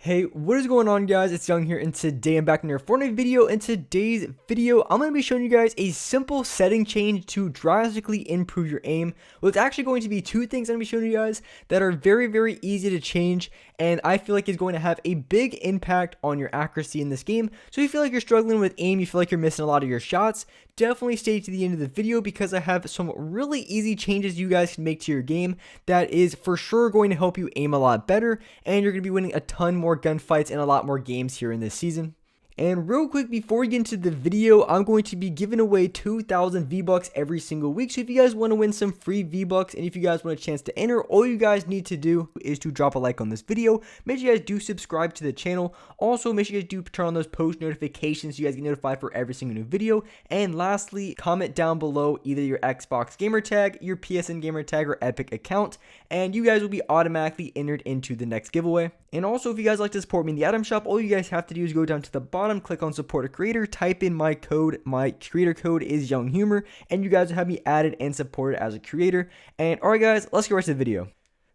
Hey, what is going on, guys? It's Young here, and today I'm back in your Fortnite video. In today's video, I'm going to be showing you guys a simple setting change to drastically improve your aim. Well, it's actually going to be two things I'm going to be showing you guys that are very easy to change, and I feel like is going to have a big impact on your accuracy in this game. So if you feel like you're struggling with aim, you feel like you're missing a lot of your shots, definitely stay to the end of the video because I have some really easy changes you guys can make to your game that is for sure going to help you aim a lot better, and you're going to be winning a ton more gunfights and a lot more games here in this season. And real quick, before we get into the video, I'm going to be giving away 2,000 V-Bucks every single week. So if you guys want to win some free V-Bucks and if you guys want a chance to enter, all you guys need to do is to drop a like on this video. Make sure you guys do subscribe to the channel. Also, make sure you guys do turn on those post notifications so you guys get notified for every single new video. And lastly, comment down below either your Xbox gamer tag, your PSN gamer tag, or Epic account, and you guys will be automatically entered into the next giveaway. And also, if you guys like to support me in the item shop, all you guys have to do is go down to the bottom, click on support a creator, type in my code. My creator code is Young Humor, and you guys will have me added and supported as a creator. And alright guys, let's get right to the video.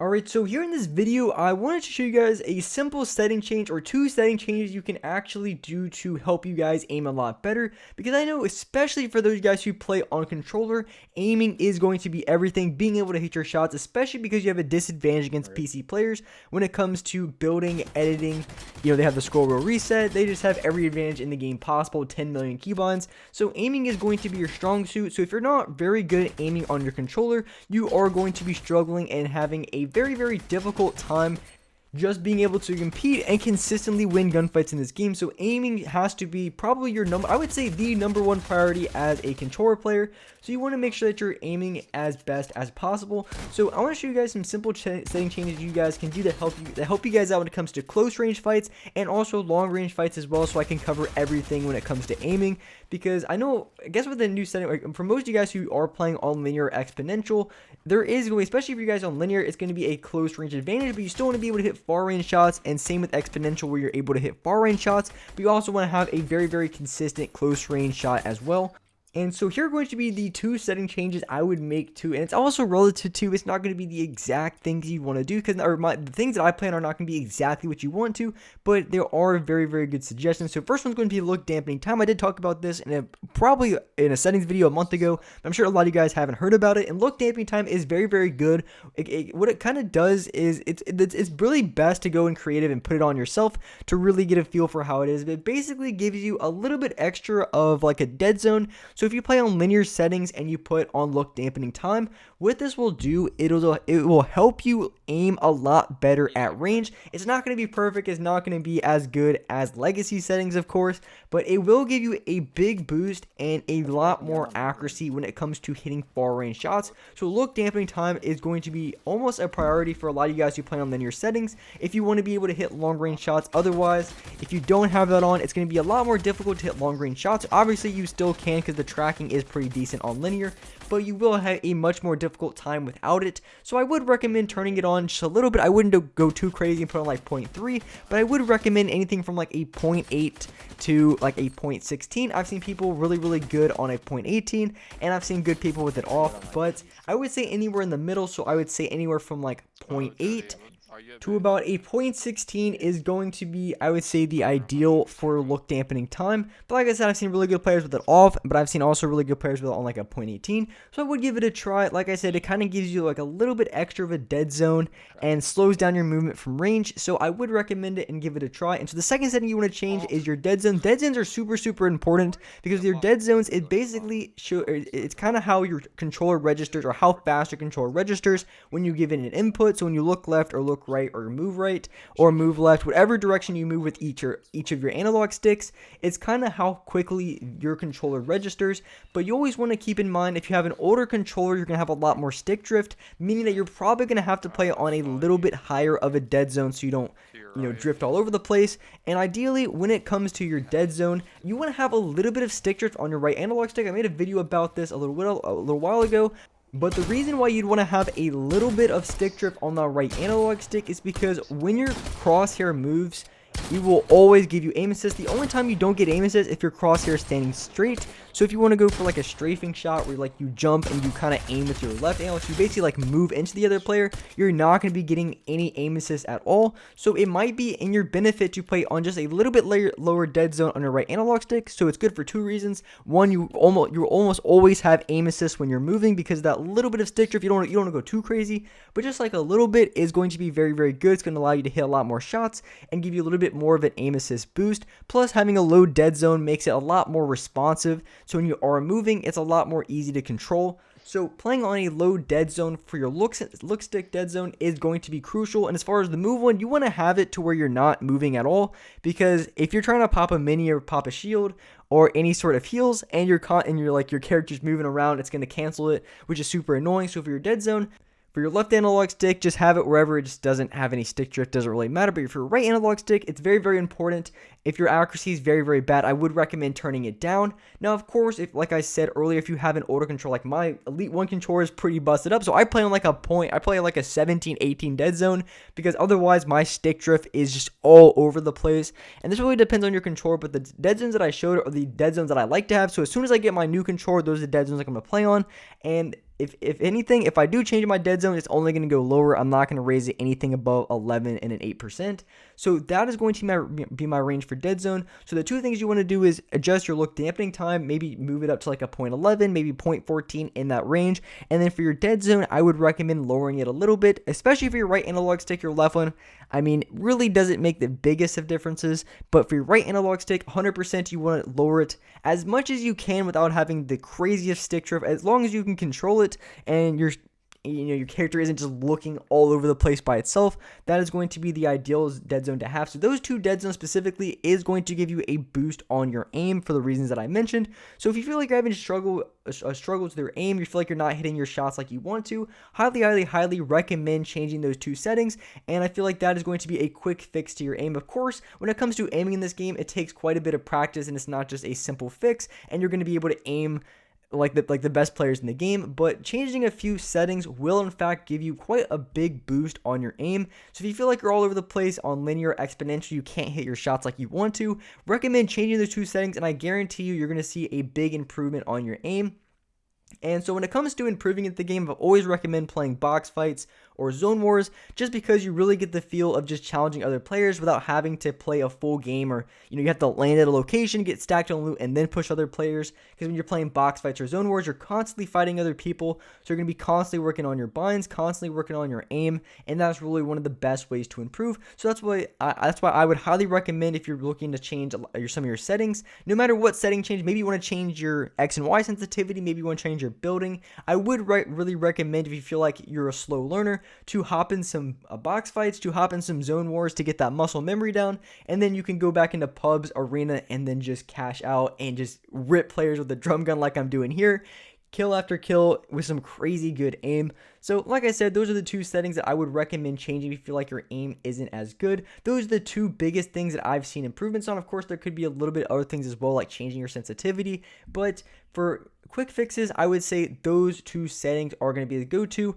Alright, so here in this video, I wanted to show you guys a simple setting change or two setting changes you can actually do to help you guys aim a lot better. Because I know, especially for those guys who play on controller, aiming is going to be everything, being able to hit your shots, especially because you have a disadvantage against PC players when it comes to building, editing. You know, they have the scroll wheel reset, they just have every advantage in the game possible, 10 million keybinds. So aiming is going to be your strong suit. So if you're not very good at aiming on your controller, you are going to be struggling and having a very difficult time just being able to compete and consistently win gunfights in this game. So aiming has to be probably your I would say the #1 priority as a controller player. So you want to make sure that you're aiming as best as possible. So I want to show you guys some simple setting changes you guys can do to help you guys out when it comes to close range fights and also long range fights as well, so I can cover everything when it comes to aiming. Because I know, I guess with the new setting, like for most of you guys who are playing on linear or exponential, there is going, especially if you guys on linear, it's going to be a close range advantage, but you still want to be able to hit far range shots, and same with exponential where you're able to hit far range shots, but you also want to have a very consistent close range shot as well. And so here are going to be the two setting changes I would make to, and it's also relative to, it's not going to be the exact things you want to do, because the things that I plan are not going to be exactly what you want to, but there are very good suggestions. So first one's going to be look dampening time. I did talk about this probably in a settings video a month ago, but I'm sure a lot of you guys haven't heard about it. And look dampening time is very good. What it kind of does is it's really best to go in creative and put it on yourself to really get a feel for how it is. But it basically gives you a little bit extra of like a dead zone. So if you play on linear settings and you put on look dampening time, what this will do, it will help you aim a lot better at range. It's not going to be perfect, it's not going to be as good as legacy settings, of course, but it will give you a big boost and a lot more accuracy when it comes to hitting far range shots. So look dampening time is going to be almost a priority for a lot of you guys who play on linear settings if you want to be able to hit long range shots. Otherwise, if you don't have that on, it's going to be a lot more difficult to hit long range shots. Obviously you still can, because the tracking is pretty decent on linear, but you will have a much more difficult time without it. So I would recommend turning it on just a little bit. I wouldn't go too crazy and put on like 0.3, but I would recommend anything from like a 0.8 to like a 0.16. I've seen people really good on a 0.18, and I've seen good people with it off, but I would say anywhere in the middle. So I would say anywhere from like 0.8 to about a 0.16 is going to be, I would say, the ideal for look dampening time. But like I said, I've seen really good players with it off, but I've seen also really good players with it on like a 0.18. So I would give it a try. Like I said, it kind of gives you like a little bit extra of a dead zone and slows down your movement from range. So I would recommend it and give it a try. And so the second setting you want to change is your dead zone. Dead zones are super important, because your dead zones, it basically it's kind of how your controller registers, or how fast your controller registers when you give it an input. So when you look left or look right or move left, whatever direction you move with each of your analog sticks, it's kind of how quickly your controller registers. But you always want to keep in mind, if you have an older controller, you're going to have a lot more stick drift, meaning that you're probably going to have to play on a little bit higher of a dead zone so you don't drift all over the place. And ideally, when it comes to your dead zone, you want to have a little bit of stick drift on your right analog stick. I made a video about this a little while ago. But the reason why you'd want to have a little bit of stick drift on the right analog stick is because when your crosshair moves, we will always give you aim assist. The only time you don't get aim assist if your crosshair is standing straight. So if you want to go for like a strafing shot where like you jump and you kind of aim with your left analog, so you basically like move into the other player, you're not going to be getting any aim assist at all. So it might be in your benefit to play on just a little bit lower dead zone on your right analog stick. So it's good for two reasons. One, you almost always have aim assist when you're moving because that little bit of stick drift, you don't want to go too crazy, but just like a little bit is going to be very, very good. It's going to allow you to hit a lot more shots and give you a little bit more of an aim assist boost. Plus, having a low dead zone makes it a lot more responsive. So when you are moving, it's a lot more easy to control. So playing on a low dead zone for your look stick dead zone is going to be crucial. And as far as the move one, you want to have it to where you're not moving at all, because if you're trying to pop a mini or pop a shield or any sort of heals and your character's moving around, it's going to cancel it, which is super annoying. So for your dead zone, for your left analog stick, just have it wherever it just doesn't have any stick drift, doesn't really matter. But for your right analog stick, it's very, very important. If your accuracy is very, very bad, I would recommend turning it down. Now, of course, if, like I said earlier, if you have an auto control, like my Elite 1 controller is pretty busted up, so I play on like I play like a 17, 18 dead zone, because otherwise my stick drift is just all over the place. And this really depends on your controller, but the dead zones that I showed are the dead zones that I like to have. So as soon as I get my new controller, those are the dead zones I'm going to play on. And if anything, if I do change my dead zone, it's only going to go lower. I'm not going to raise it anything above 11 and an 8%. So that is going to be my range for dead zone. So the two things you want to do is adjust your look dampening time, maybe move it up to like a 0.11, maybe 0.14 in that range. And then for your dead zone, I would recommend lowering it a little bit, especially for your right analog stick. Your left one, I mean, really doesn't make the biggest of differences, but for your right analog stick, 100% you want to lower it as much as you can without having the craziest stick drift, as long as you can control it and your character isn't just looking all over the place by itself. That is going to be the ideal dead zone to have. So those two dead zones specifically is going to give you a boost on your aim for the reasons that I mentioned. So if you feel like you're having struggles with your aim, you feel like you're not hitting your shots like you want to, highly recommend changing those two settings. And I feel like that is going to be a quick fix to your aim. Of course, when it comes to aiming in this game, it takes quite a bit of practice and it's not just a simple fix, and you're going to be able to aim like the best players in the game, but changing a few settings will in fact give you quite a big boost on your aim. So if you feel like you're all over the place on linear, exponential, you can't hit your shots like you want to, recommend changing those two settings, and I guarantee you're going to see a big improvement on your aim. And so when it comes to improving at the game, I always recommend playing box fights or zone wars, just because you really get the feel of just challenging other players without having to play a full game, or you have to land at a location, get stacked on loot, and then push other players. Because when you're playing box fights or zone wars, you're constantly fighting other people, so you're going to be constantly working on your binds, constantly working on your aim, and that's really one of the best ways to improve. So that's why I would highly recommend, if you're looking to change some of your settings, no matter what setting change, maybe you want to change your X and Y sensitivity, maybe you want to change your building, I would really recommend, if you feel like you're a slow learner, to hop in some box fights, to hop in some zone wars to get that muscle memory down, and then you can go back into pubs, arena, and then just cash out and just rip players with a drum gun like I'm doing here, kill after kill with some crazy good aim. So like I said, those are the two settings that I would recommend changing if you feel like your aim isn't as good. Those are the two biggest things that I've seen improvements on. Of course, there could be a little bit of other things as well, like changing your sensitivity, but for quick fixes, I would say those two settings are going to be the go-to.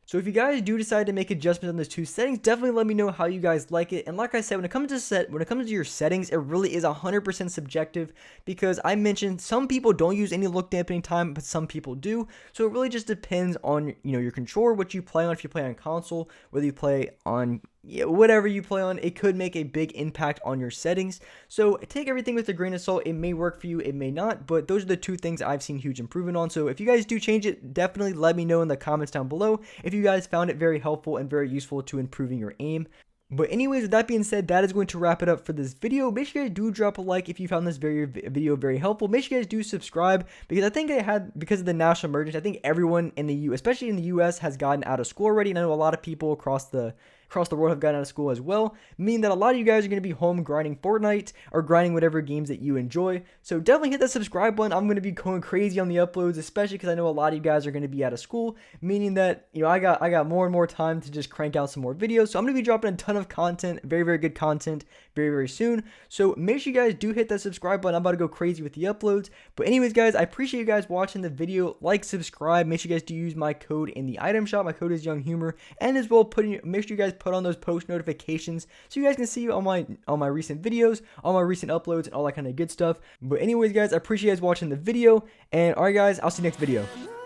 So if you guys do decide to make adjustments on those two settings, definitely let me know how you guys like it. And like I said, when it comes to your settings, it really is 100% subjective, because I mentioned some people don't use any look dampening time, but some people do. So it really just depends on your controller, what you play on. If you play on console, whether you play on whatever you play on, it could make a big impact on your settings. So take everything with a grain of salt. It may work for you, it may not, but those are the two things I've seen huge improvement on. So if you guys do change it, definitely let me know in the comments down below if you guys found it very helpful and very useful to improving your aim. But anyways, with that being said, that is going to wrap it up for this video. Make sure you guys do drop a like if you found this video very helpful. Make sure you guys do subscribe, because I think because of the national emergency, I think everyone in the U, especially in the US, has gotten out of school already. And I know a lot of people across the world have gotten out of school as well, meaning that a lot of you guys are going to be home grinding Fortnite or grinding whatever games that you enjoy. So definitely hit that subscribe button. I'm going to be going crazy on the uploads, especially because I know a lot of you guys are going to be out of school, meaning that I got more and more time to just crank out some more videos. So I'm going to be dropping a ton of content, very, very good content, very, very soon. So make sure you guys do hit that subscribe button. I'm about to go crazy with the uploads. But anyways, guys, I appreciate you guys watching the video. Like, subscribe. Make sure you guys do use my code in the item shop. My code is Young Humor, and as well make sure you guys put on those post notifications so you guys can see all my recent videos, all my recent uploads, and all that kind of good stuff. But anyways, guys, I appreciate you guys watching the video, and alright guys, I'll see you next video.